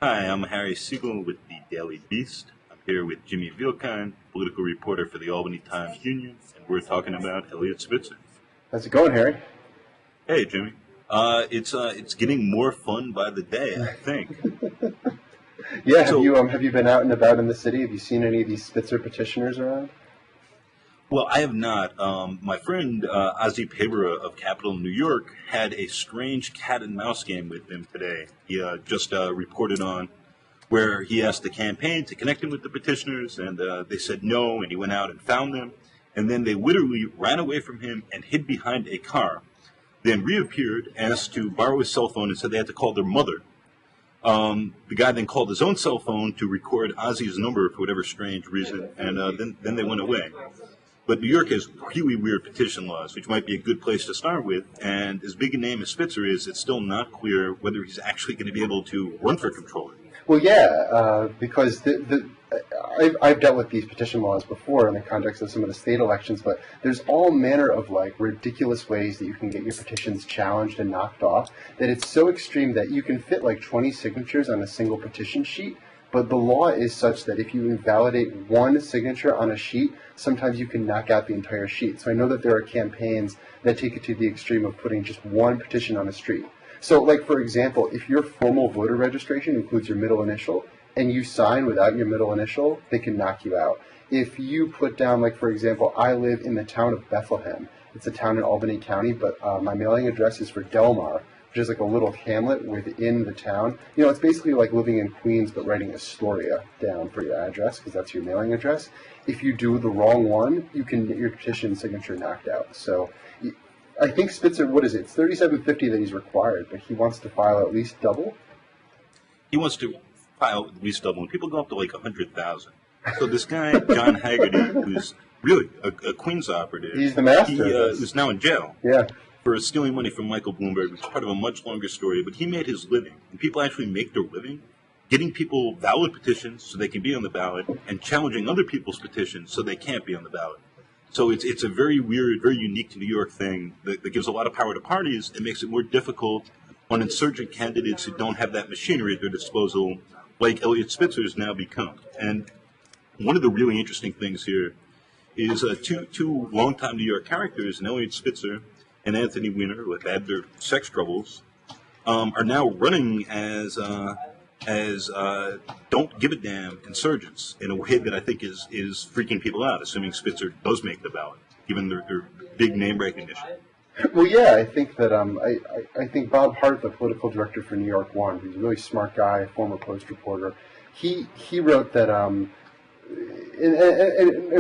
Hi, I'm Harry Siegel with the Daily Beast. I'm here with Jimmy Vielkind, political reporter for the Albany Times-Union, and we're talking about Elliot Spitzer. How's it going, Harry? Hey, Jimmy. It's getting more fun by the day, I think. Yeah, So, have you been out and about in the city? Have you seen any of these Spitzer petitioners around? well, I have not. My friend Ozzy Pabera of Capitol, New York, had a strange cat and mouse game with him today. He just reported on where he asked the campaign to connect him with the petitioners, and they said no, and he went out and found them, and then they literally ran away from him and hid behind a car, then reappeared, asked to borrow his cell phone, and said they had to call their mother. The guy then called his own cell phone to record Ozzy's number for whatever strange reason, and then they went away. But New York has really weird petition laws, which might be a good place to start with. And as big a name as Spitzer is, it's still not clear whether he's actually going to be able to run for comptroller. Well, yeah, because I've dealt with these petition laws before in the context of some of the state elections, but there's all manner of ridiculous ways that you can get your petitions challenged and knocked off. That it's so extreme that you can fit 20 signatures on a single petition sheet. But the law is such that if you invalidate one signature on a sheet, sometimes you can knock out the entire sheet. So I know that there are campaigns that take it to the extreme of putting just one petition on a street. So, for example, if your formal voter registration includes your middle initial and you sign without your middle initial, they can knock you out. If you put down, for example, I live in the town of Bethlehem. It's a town in Albany County, but my mailing address is for Delmar, which is a little hamlet within the town. It's basically like living in Queens, but writing Astoria down for your address, because that's your mailing address. If you do the wrong one, you can get your petition signature knocked out. So I think Spitzer, what is it? It's $37.50 that he's required, but he wants to file at least double? He wants to file at least double, and people go up to 100,000. So this guy, John Haggerty, who's really a Queens operative, He's the master. He is now in jail. Yeah. For stealing money from Michael Bloomberg, which is part of a much longer story, but he made his living. And people actually make their living getting people valid petitions so they can be on the ballot and challenging other people's petitions so they can't be on the ballot. So it's a very weird, very unique to New York thing that gives a lot of power to parties and makes it more difficult on insurgent candidates who don't have that machinery at their disposal, like Elliot Spitzer has now become. And one of the really interesting things here is two longtime New York characters, and Elliot Spitzer and Anthony Weiner, who have had their sex troubles, are now running as don't give a damn insurgents in a way that I think is freaking people out, assuming Spitzer does make the ballot, given their big name recognition. Well, yeah, I think that I think Bob Hart, the political director for New York One, who's a really smart guy, a former Post reporter, he wrote that and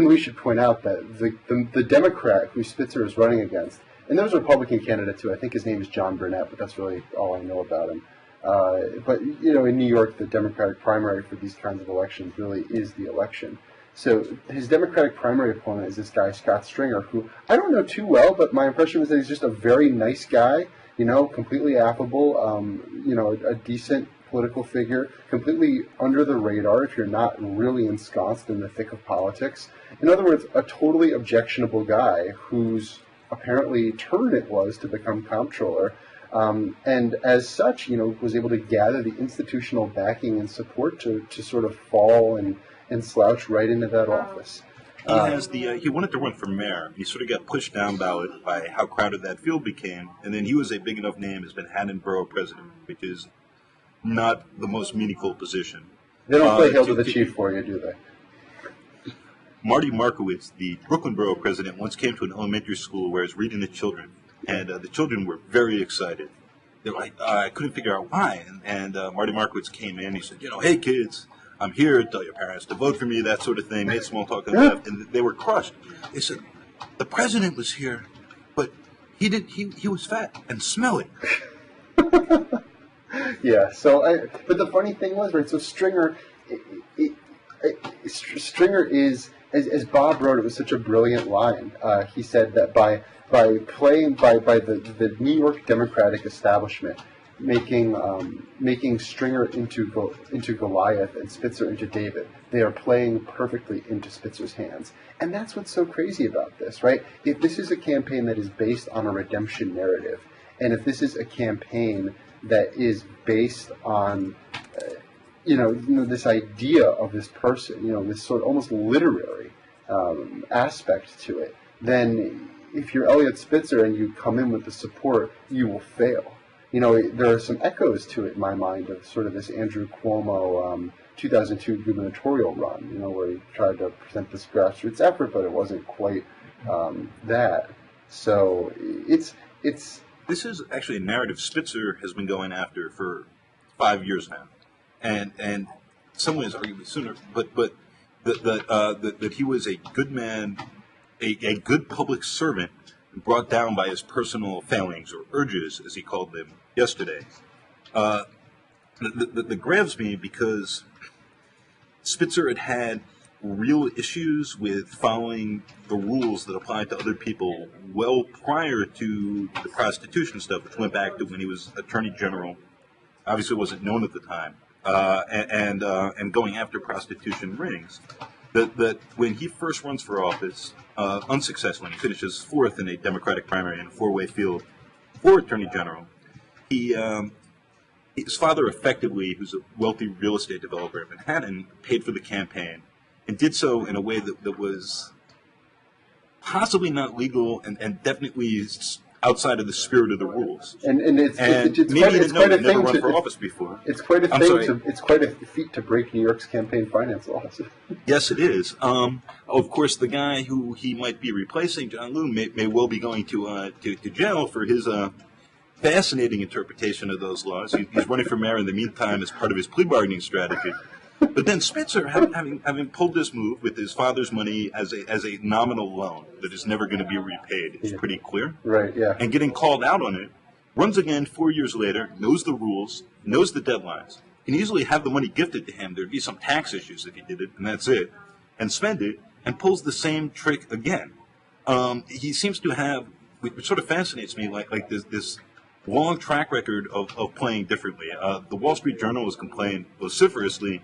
we should point out that the Democrat who Spitzer is running against. And there's a Republican candidate, too. I think his name is John Burnett, but that's really all I know about him. But in New York, the Democratic primary for these kinds of elections really is the election. So his Democratic primary opponent is this guy, Scott Stringer, who I don't know too well, but my impression was that he's just a very nice guy, completely affable, a decent political figure, completely under the radar if you're not really ensconced in the thick of politics. In other words, a totally objectionable guy who's apparently turn it was to become comptroller, and as such, was able to gather the institutional backing and support to sort of fall and slouch right into that office. He wanted to run for mayor. He sort of got pushed down ballot by how crowded that field became, and then he was a big enough name as Manhattan Borough President, which is not the most meaningful position. They don't play Hail to the Chief for you, do they? Marty Markowitz, the Brooklyn Borough President, once came to an elementary school where he was reading to children, and the children were very excited. They were like, I couldn't figure out why, and Marty Markowitz came in, he said, hey kids, I'm here to tell your parents to vote for me, that sort of thing, made small talk and left, and they were crushed. They said, the president was here, but he was fat and smelly. Yeah, but the funny thing was, right, so Stringer is, as Bob wrote, it was such a brilliant line. He said that by playing by the New York Democratic establishment making Stringer into Goliath and Spitzer into David, they are playing perfectly into Spitzer's hands. And that's what's so crazy about this, right? If this is a campaign that is based on a redemption narrative, and if this is a campaign that is based on this idea of this person, this sort of almost literary aspect to it, then if you're Elliot Spitzer and you come in with the support, you will fail. There are some echoes to it in my mind of sort of this Andrew Cuomo 2002 gubernatorial run, where he tried to present this grassroots effort, but it wasn't quite that. So it's. This is actually a narrative Spitzer has been going after for 5 years now, and in some ways arguably sooner. But that he was a good man, a good public servant, brought down by his personal failings or urges, as he called them yesterday. That grabs me because Spitzer had real issues with following the rules that applied to other people well prior to the prostitution stuff, which went back to when he was Attorney General. Obviously, it wasn't known at the time, and going after prostitution rings. That when he first runs for office, unsuccessfully, he finishes fourth in a Democratic primary in a four-way field for Attorney General. His father, effectively, who's a wealthy real estate developer in Manhattan, paid for the campaign, and did so in a way that was possibly not legal and definitely outside of the spirit of the rules. And it's maybe quite, he it's didn't quite know a he'd never thing run to, for office before. It's quite a thing. It's quite a feat to break New York's campaign finance laws. Yes, it is. Of course, the guy who he might be replacing, John Liu, may well be going to jail for his fascinating interpretation of those laws. He's running for mayor in the meantime as part of his plea bargaining strategy. But then Spitzer, having pulled this move with his father's money as a nominal loan that is never going to be repaid, it's pretty clear. Right, yeah. And getting called out on it, runs again 4 years later, knows the rules, knows the deadlines, can easily have the money gifted to him. There'd be some tax issues if he did it, and that's it, and spend it, and pulls the same trick again. He seems to have, which sort of fascinates me, like this long track record of playing differently. The Wall Street Journal has complained vociferously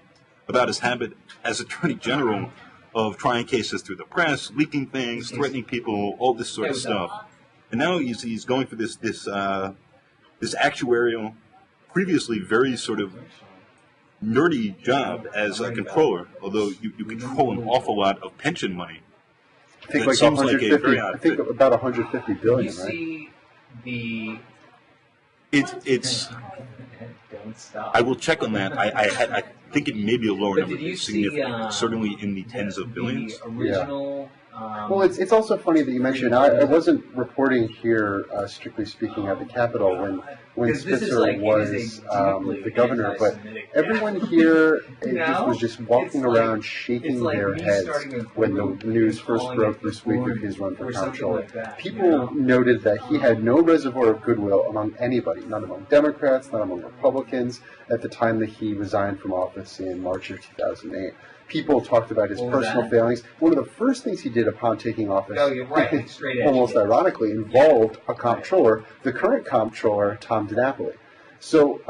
about his habit as Attorney General of trying cases through the press, leaking things, threatening people, all this sort of stuff. And now he's going for this actuarial, previously very sort of nerdy job as a controller, although you control an awful lot of pension money. I think like 150. I think about 150 billion, you see the. It's. Don't stop. I will check on that. I think it may be a lower But number. did you It's see, significant, certainly in the tens of billions. The original. Well, it's also funny that you mentioned. I wasn't reporting here, strictly speaking, at the Capitol when Spitzer was the governor, but everyone here was just walking around shaking their heads when the news first broke this week of his run for comptroller. People noted that he had no reservoir of goodwill among anybody, not among Democrats, not among Republicans, at the time that he resigned from office in March of 2008. People talked about his personal failings. One of the first things he did upon taking office, almost ironically, involved a comptroller, the current comptroller, Tom DiNapoli. So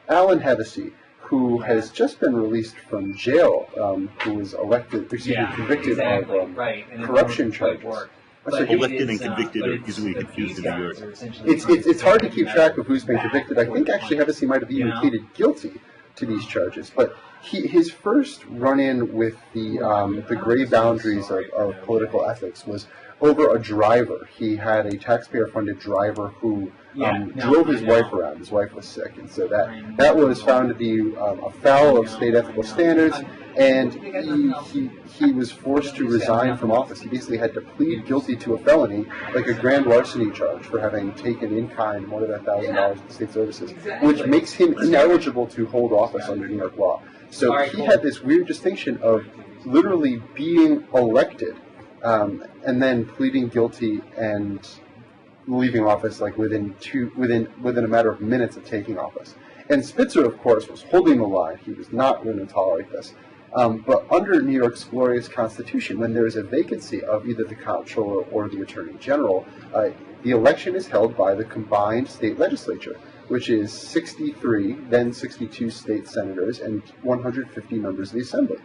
Alan Hevesy, who has just been released from jail, who was convicted of corruption charges. So elected and convicted are easily confused in New York. It's hard to keep track of who's been convicted. I think actually Hevesy might have even pleaded guilty to these charges, but his first run-in with the gray boundaries of political ethics was over a driver. He had a taxpayer-funded driver who drove his wife around. His wife was sick, and so that was found to be afoul of state ethical standards, and he was forced to resign from office. He basically had to plead guilty to a felony, like a grand larceny charge for having taken in kind more than $1,000 in state services, which makes him ineligible to hold office under New York law. So he had this weird distinction of literally being elected and then pleading guilty and leaving office like within a matter of minutes of taking office. And Spitzer, of course, was holding the line. He was not going to tolerate this. But under New York's glorious Constitution, when there is a vacancy of either the comptroller or the attorney general, the election is held by the combined state legislature, which is 63, then 62 state senators and 150 members of the assembly.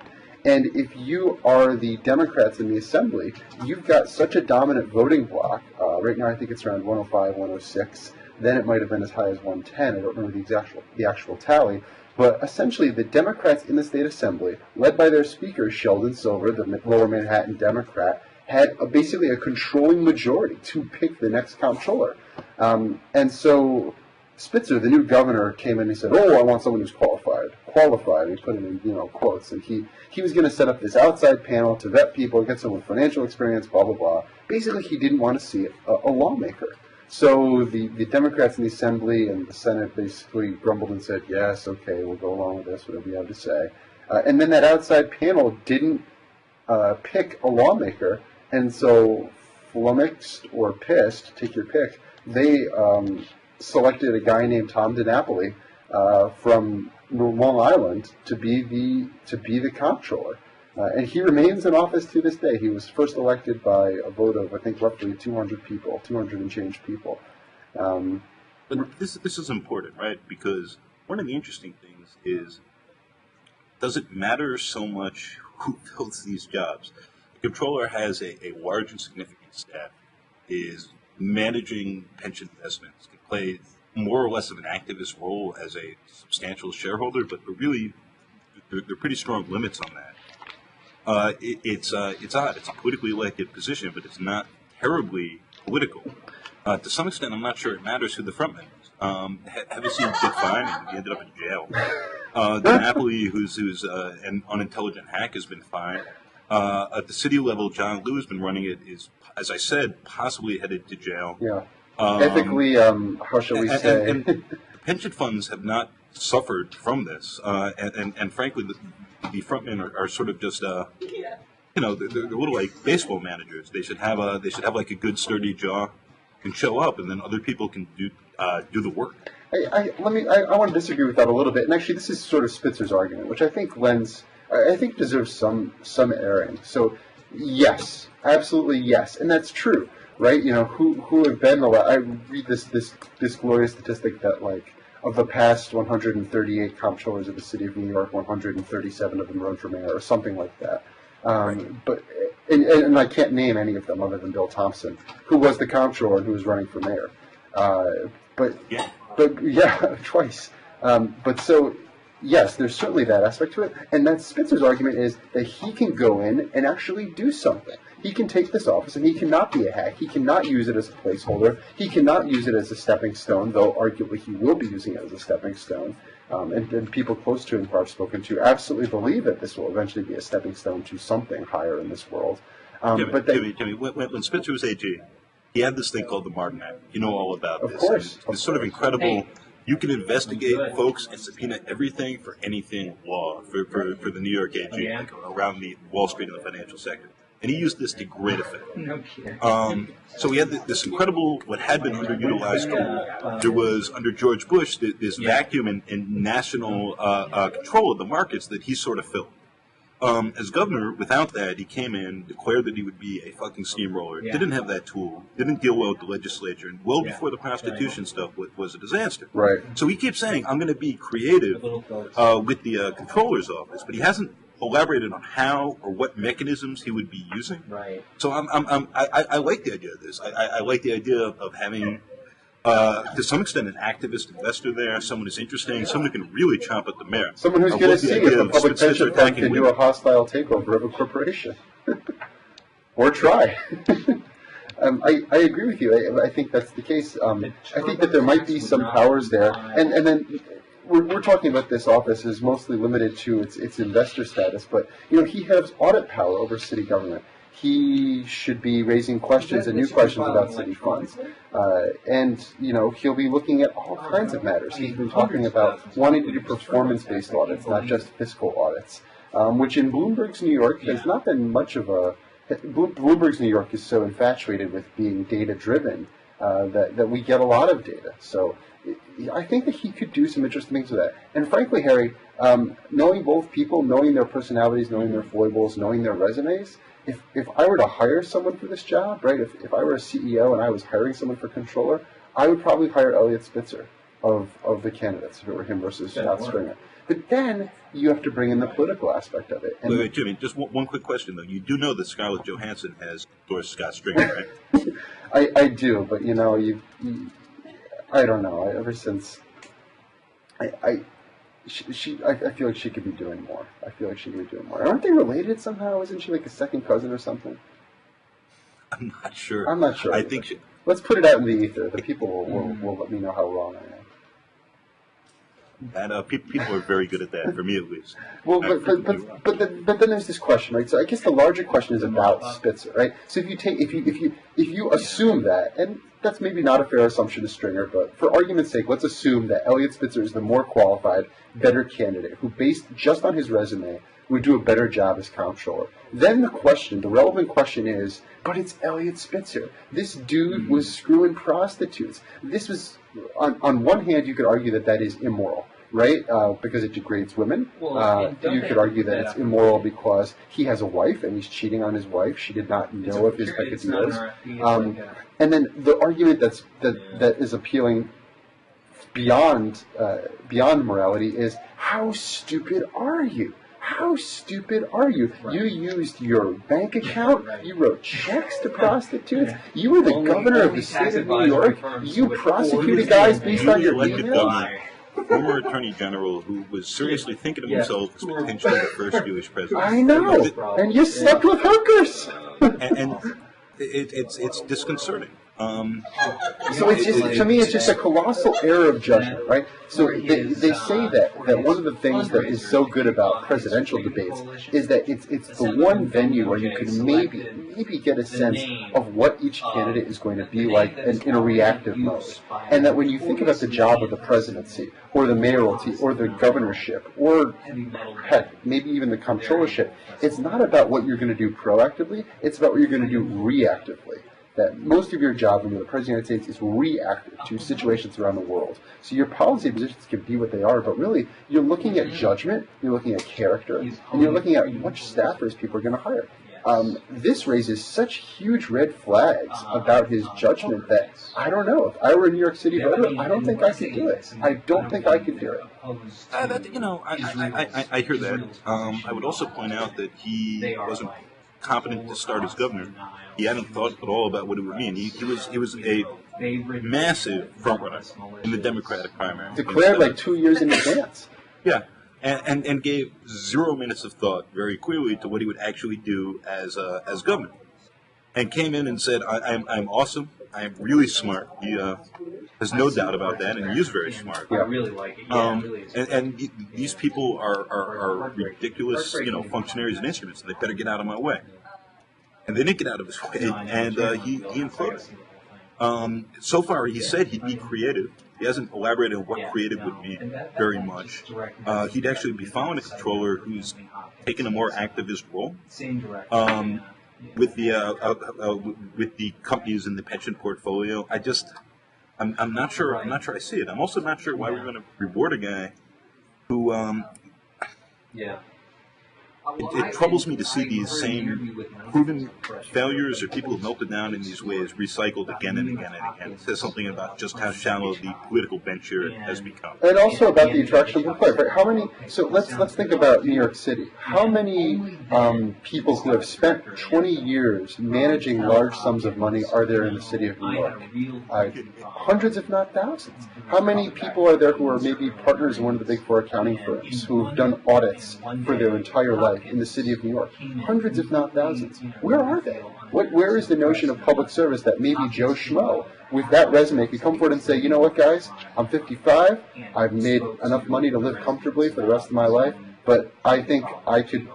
And if you are the Democrats in the assembly, you've got such a dominant voting bloc. Right now, I think it's around 105, 106. Then it might have been as high as 110. I don't remember the actual tally. But essentially, the Democrats in the state assembly, led by their speaker, Sheldon Silver, the Lower Manhattan Democrat, had basically a controlling majority to pick the next comptroller. And so Spitzer, the new governor, came in and he said, "Oh, I want someone who's qualified." Qualified. He put it in, quotes. And he was going to set up this outside panel to vet people, get someone with financial experience, blah, blah, blah. Basically, he didn't want to see a lawmaker. So the Democrats in the Assembly and the Senate basically grumbled and said, "Yes, okay, we'll go along with this, whatever you have to say." And then that outside panel didn't pick a lawmaker. And so flummoxed or pissed, take your pick, they selected a guy named Tom DiNapoli from Long Island to be the comptroller, and he remains in office to this day. He was first elected by a vote of, I think, roughly 200 people, 200 and change people. But this is important, right? Because one of the interesting things is, does it matter so much who fills these jobs? The comptroller has a large and significant staff, is managing pension investments, can play more or less of an activist role as a substantial shareholder, but really, there are pretty strong limits on that. It's odd. It's a politically elected position, but it's not terribly political. To some extent, I'm not sure it matters who the frontman is. Have you seen Dick Fine? He ended up in jail. DiNapoli, who's an unintelligent hack, has been fined. At the city level, John Liu has been running it, is, as I said, possibly headed to jail. Yeah. Ethically, how shall we say? And the pension funds have not suffered from this, and frankly, the frontmen are sort of just, they're a little like baseball managers. They should have like a good sturdy jaw and show up, and then other people can do the work. I want to disagree with that a little bit, and actually, this is sort of Spitzer's argument, which I think deserves some airing. So, yes, absolutely yes, and that's true. Right, who have been I read this glorious statistic that, like, of the past 138 comptrollers of the city of New York, 137 of them run for mayor, or something like that. But and I can't name any of them other than Bill Thompson, who was the comptroller and who was running for mayor. But yeah, twice. But so. Yes, there's certainly that aspect to it, and that Spitzer's argument is that he can go in and actually do something. He can take this office, and he cannot be a hack. He cannot use it as a placeholder. He cannot use it as a stepping stone, though arguably he will be using it as a stepping stone. And people close to him who I've spoken to absolutely believe that this will eventually be a stepping stone to something higher in this world. Jimmy, when Spitzer was AG, he had this thing called the Martin Act. You know all about this. Of course. It's sort of incredible. Hey. You can investigate folks and subpoena everything for anything law for the New York AG, like around the Wall Street and the financial sector. And he used this to great effect. No kidding. So we had this incredible, what had been underutilized tool. There was, under George Bush, this vacuum in national control of the markets that he sort of filled. As governor, without that, he came in, declared that he would be a fucking steamroller, didn't have that tool, didn't deal well with the legislature, and well before the prostitution stuff was a disaster. Right. So he keeps saying, I'm going to be creative with the controller's office, but he hasn't elaborated on how or what mechanisms he would be using. Right. So I like the idea of this. I like the idea of having, to some extent, an activist investor there, someone who's interesting, someone who can really chomp at the mayor. Someone who's going to see if the public pension fund can do a hostile takeover of a corporation. Or try. I agree with you. I think that's the case. I think that there might be some powers there. And then we're talking about this office is mostly limited to its investor status, but he has audit power over city government. He should be raising questions and new questions about city funds. And he'll be looking at all kinds of matters. He's been talking about wanting to do performance-based audits, not just fiscal audits, which in Bloomberg's New York has not been much of a... Bloomberg's New York is so infatuated with being data-driven that we get a lot of data. So I think that he could do some interesting things with that. And frankly, Harry, knowing both people, knowing their personalities, knowing their foibles, knowing their resumes, if I were to hire someone for this job, right, if I were a CEO and I was hiring someone for controller, I would probably hire Elliot Spitzer of the candidates, if it were him versus Scott Stringer. But then you have to bring in the political aspect of it. And wait, Jimmy, just one quick question, though. You do know that Scarlett Johansson has endorsed Scott Stringer, right? I do, but, I don't know. Ever since... I feel like she could be doing more. I feel like she could be doing more. Aren't they related somehow? Isn't she like a second cousin or something? I'm not sure. I'm not sure. I think she, Let's put it out in the ether. The people will let me know how wrong I am. that people are very good at that. For me, at least. Well, but then there's this question, right? So I guess the larger question is about Spitzer, right? So if you assume that, and that's maybe not a fair assumption to Stringer, but for argument's sake, let's assume that Elliot Spitzer is the more qualified, better candidate who, based just on his resume, would do a better job as comptroller. Then the relevant question is, but it's Elliot Spitzer. This dude was screwing prostitutes. This was, on one hand, you could argue that is immoral, right? Because it degrades women. You could argue that it's immoral because he has a wife and he's cheating on his wife. She did not know of his peccadillos. And then the argument that is appealing beyond morality is, how stupid are you? How stupid are you? You used your bank account. You wrote checks to prostitutes. You were the governor of the state of New York. You prosecuted guys based on your emails. Former Attorney General who was seriously thinking of himself as potentially the first Jewish president. I know, and you slept with hookers. and it's disconcerting. So it's just, to me, it's just a colossal error of judgment, right? So they say that one of the things that is so good about presidential debates is that it's the one venue where you can maybe get a sense of what each candidate is going to be like in a reactive mode. And that when you think about the job of the presidency, or the mayoralty, or the governorship, or heck, maybe even the comptrollership, it's not about what you're going to do proactively, it's about what you're going to do reactively. That most of your job when you're the President of the United States is reactive to situations around the world. So your policy positions can be what they are, but really you're looking at judgment, you're looking at character, and you're looking at which staffers people are going to hire. This raises such huge red flags about his judgment that I don't know. If I were a New York City voter, I don't think I could do it. I don't think I could do it. I hear that. I would also point out that he wasn't competent to start as governor. He hadn't thought at all about what it would mean. He was a massive frontrunner in the Democratic primary. Declared like 2 years in advance. Yeah, and gave 0 minutes of thought very clearly to what he would actually do as governor. And came in and said, I'm awesome. I'm really smart. He has no doubt about that, and he is very smart. I really like it. And these people are ridiculous, functionaries and instruments, and they better get out of my way. And they didn't get out of his way, and he imploded. So far, he said he'd be creative. He hasn't elaborated on what creative would be very much. He'd actually be following a controller who's taken a more activist role. With the companies in the pension portfolio, I'm not sure I see it. I'm also not sure why we're going to reward a guy who it troubles me to see these same proven failures or people who melted down in these ways recycled again and again and again. It says something about just how shallow the political venture has become. And also about the attraction of the player. How many? So let's think about New York City. How many people who have spent 20 years managing large sums of money are there in the city of New York? Hundreds, if not thousands. How many people are there who are maybe partners in one of the big four accounting firms who have done audits for their entire life in the city of New York? Hundreds, if not thousands. Where are they? Where is the notion of public service that maybe Joe Schmo with that resume could come forward and say, you know what, guys, I'm 55, I've made enough money to live comfortably for the rest of my life, but I think I could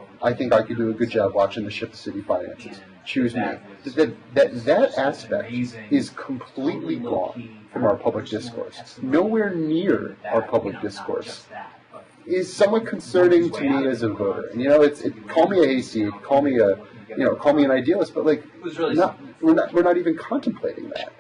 do a good job watching the ship the city finances. Choose me. That aspect is completely gone from our public discourse. Nowhere near our public discourse is somewhat concerning to me as a voter. And call me a hayseed, call me an idealist, but we're not even contemplating that.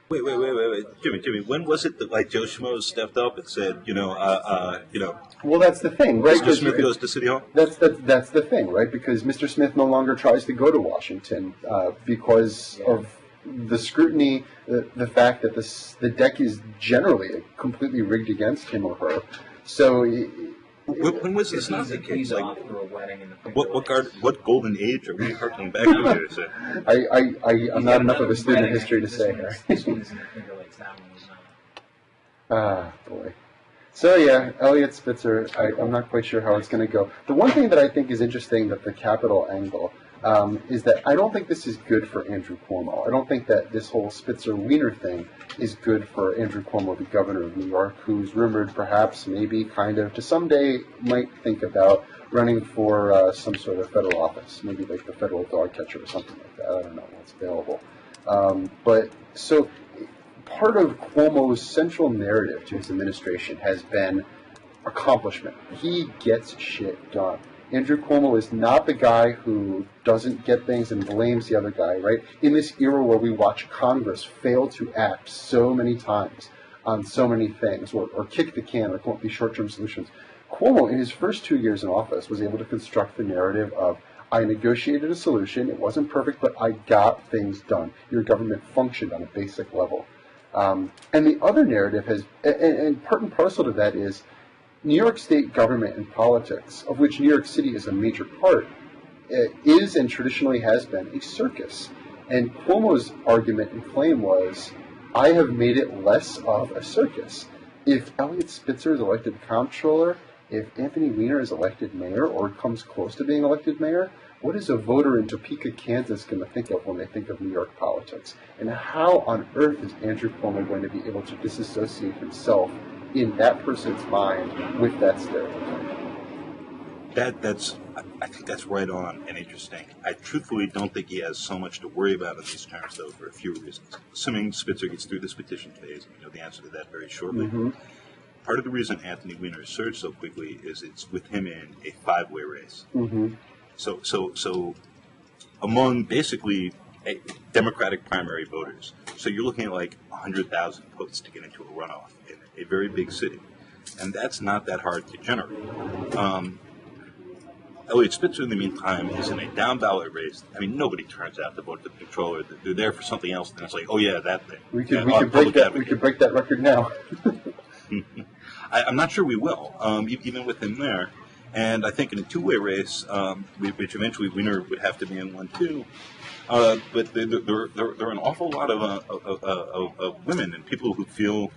Wait, Jimmy. When was it that Joe Schmo stepped up and said, Well, that's the thing, right? Mr. Smith goes to City Hall? That's the thing, right? Because Mr. Smith no longer tries to go to Washington because of the scrutiny, the fact that the deck is generally completely rigged against him or her. So, when was this not the case? What golden age are we harkening back to here? So? I'm not enough of a student of history to say here. Ah, boy. So yeah, Elliot Spitzer, I'm not quite sure how it's going to go. The one thing that I think is interesting that the capital angle is that I don't think this is good for Andrew Cuomo. I don't think that this whole Spitzer-Wiener thing is good for Andrew Cuomo, the governor of New York, who's rumored perhaps, maybe, kind of, to someday might think about running for some sort of federal office, maybe like the federal dog catcher or something like that. I don't know what's available. But so part of Cuomo's central narrative to his administration has been accomplishment. He gets shit done. Andrew Cuomo is not the guy who doesn't get things and blames the other guy, right? In this era where we watch Congress fail to act so many times on so many things, or kick the can, or come up with these short-term solutions, Cuomo, in his first 2 years in office, was able to construct the narrative of, I negotiated a solution, it wasn't perfect, but I got things done. Your government functioned on a basic level. And the other narrative has, and part and parcel to that is, New York State government and politics, of which New York City is a major part, is and traditionally has been a circus. And Cuomo's argument and claim was, I have made it less of a circus. If Elliot Spitzer is elected comptroller, if Anthony Weiner is elected mayor or comes close to being elected mayor, what is a voter in Topeka, Kansas going to think of when they think of New York politics? And how on earth is Andrew Cuomo going to be able to disassociate himself in that person's mind with that stereotype? I think that's right on and interesting. I truthfully don't think he has so much to worry about in these terms, though, for a few reasons. Assuming Spitzer gets through this petition phase, and we know the answer to that very shortly. Mm-hmm. Part of the reason Anthony Weiner surged so quickly is it's with him in a five-way race. Mm-hmm. So among basically Democratic primary voters, so you're looking at like 100,000 votes to get into a runoff in a very big city, and that's not that hard to generate. Elliot Spitzer, in the meantime, is in a down-ballot race. I mean, nobody turns out to vote for the comptroller. They're there for something else, and it's like, oh yeah, that thing. We could break that record now. I'm not sure we will, even with him there. And I think in a two-way race, which eventually Weiner would have to be in one too, but there are an awful lot of women and people who feel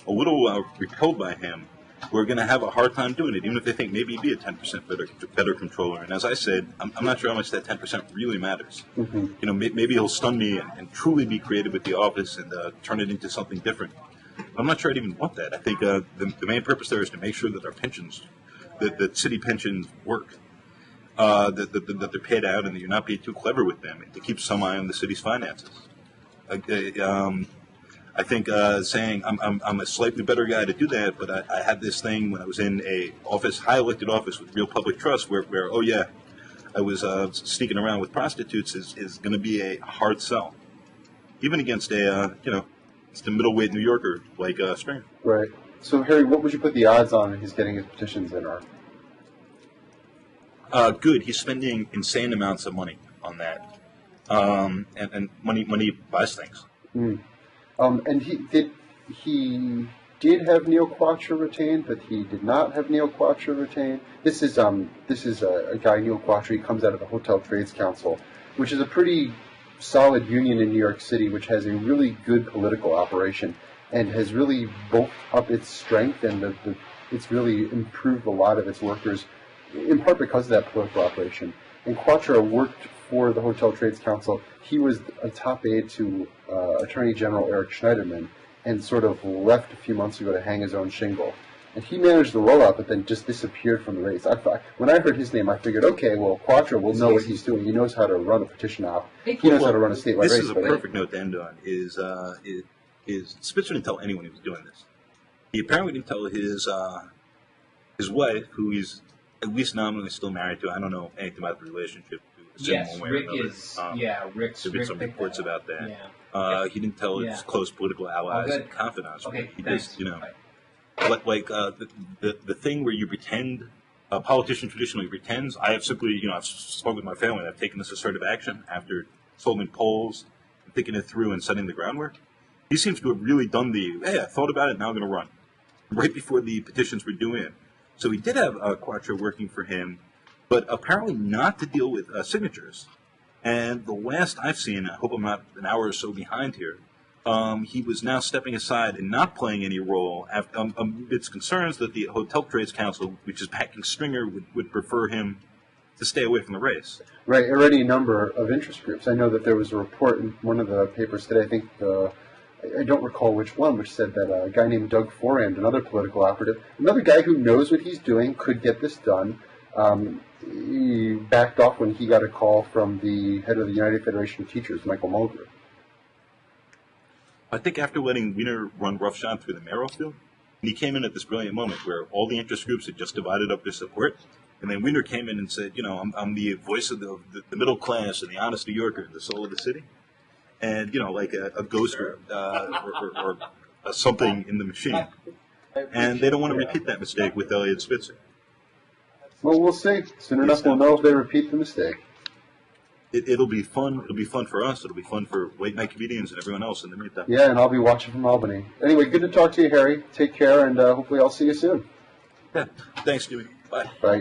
a little repelled by him, who are going to have a hard time doing it, even if they think maybe he'd be a 10% better controller. And as I said, I'm not sure how much that 10% really matters. Mm-hmm. You know, maybe he'll stun me and truly be creative with the office and turn it into something different. I'm not sure I'd even want that. I think the main purpose there is to make sure that our pensions, that city pensions work, that they're paid out and that you're not being too clever with them, and to keep some eye on the city's finances. I think saying I'm a slightly better guy to do that, but I had this thing when I was in a high elected office with real public trust, where oh yeah, I was sneaking around with prostitutes is going to be a hard sell, even against it's a middleweight New Yorker like Springer. Right. So Harry, what would you put the odds on his getting his petitions in are? Good. He's spending insane amounts of money on that, and money buys things. Mm. And he did have Neil Quatra retained, but he did not have Neil Quatra retained. This is a guy, Neil Quatra. He comes out of the Hotel Trades Council, which is a pretty solid union in New York City, which has a really good political operation and has really bulked up its strength, and it's really improved a lot of its workers, in part because of that political operation. And Quatra worked for the Hotel Trades Council. He was a top aide to Attorney General Eric Schneiderman, and sort of left a few months ago to hang his own shingle. And he managed the rollout, but then just disappeared from the race. When I heard his name, I figured, okay, well, Quatra will know what he's doing. He knows how to run a petition op. He knows how to run a statewide race. This is a perfect note to end on. Is Spitzer didn't tell anyone he was doing this. He apparently didn't tell his wife, who he's at least nominally still married to. I don't know anything about the relationship. Yes, Rick is. Rick's. There've been some reports about that. Yeah. He didn't tell his close political allies and confidants. Okay, he thanks. just, like the thing where you pretend. A politician traditionally pretends. I have simply, I've spoken with my family. I've taken this assertive action after solving polls, and thinking it through, and setting the groundwork. He seems to have really done hey, I thought about it. Now I'm going to run. Right before the petitions were due in. So he did have Quatra working for him, but apparently not to deal with signatures. And the last I've seen, I hope I'm not an hour or so behind here, he was now stepping aside and not playing any role amidst concerns that the Hotel Trades Council, which is backing Stringer, would prefer him to stay away from the race. Right, already a number of interest groups. I know that there was a report in one of the papers today, I think, I don't recall which one, which said that a guy named Doug Forand, another political operative, another guy who knows what he's doing, could get this done. He backed off when he got a call from the head of the United Federation of Teachers, Michael Mulgrew. I think after letting Wiener run roughshod through the mayoral field, he came in at this brilliant moment where all the interest groups had just divided up their support, and then Wiener came in and said, I'm the voice of the middle class and the honest New Yorker, the soul of the city. And, like a ghost or something in the machine. And they don't want to repeat that mistake with Elliot Spitzer. Well, we'll see. Soon enough we'll know if they repeat the mistake. It'll be fun. It'll be fun for us. It'll be fun for late-night comedians and everyone else in the meantime. Yeah, and I'll be watching from Albany. Anyway, good to talk to you, Harry. Take care, and hopefully I'll see you soon. Yeah. Thanks, Jimmy. Bye. Bye.